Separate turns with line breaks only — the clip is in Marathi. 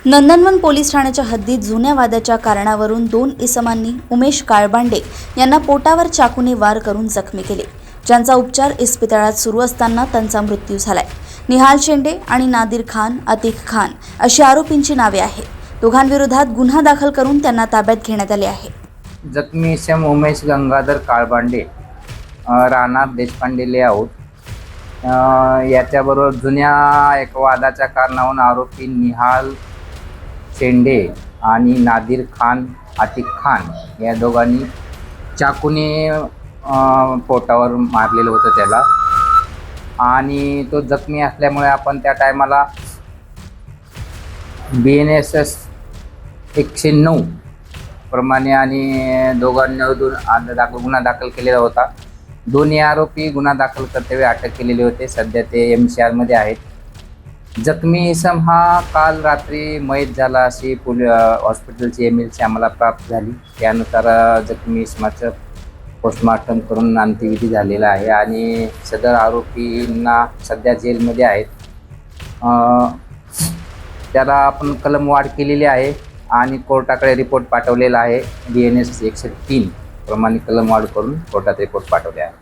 नंदनवन पोलीस ठाण्याच्या हद्दीत जुन्या वादाच्या कारणावरून 2 इसमांनी उमेश काळबांडे यांना पोटावर चाकूने वार करून जखमी केले, ज्यांचा उपचार इस्पितळात सुरू असताना त्यांचा मृत्यू झालाय। निहाल शेंडे आणि नादिर खान, अतिक खान अशी आरोपींची नावे आहेत। दोघांविरोधात गुन्हा दाखल करून त्यांना ताब्यात घेण्यात आले आहे।
जखमी इसम उमेश गंगाधर काळबांडे, राहणार देशपांडे लेआउट, याच्याबरोबर जुन्या एक वादाच्या कारणावरून आरोपी निहाल शेंडे आणि नादिर खान, अतिक खान या दोघांनी चाकूने पोटावर मारलेलं होतं त्याला, आणि तो जखमी असल्यामुळे आपण त्या टायमाला BNSS 109 प्रमाणे आणि दोघांना गुन्हा दाखल केलेला होता। दोन्ही आरोपी गुन्हा दाखल कर्तव्य अटक केलेले होते। सध्या ते MCR मध्ये आहेत। जखमी इसम हा काल रात्री मयत झाला अशी हॉस्पिटलची MLC आम्हाला प्राप्त झाली। त्यानुसार जखमी इसमाचं पोस्टमार्टम करून अंत्यविधी झालेला आहे आणि सदर आरोपींना सध्या जेलमध्ये आहेत। त्याला आपण कलमवाढ केलेली आहे आणि कोर्टाकडे रिपोर्ट पाठवलेला आहे। BNSS 103 प्रमाणे कलमवाढ करून कोर्टात रिपोर्ट पाठवले आहे।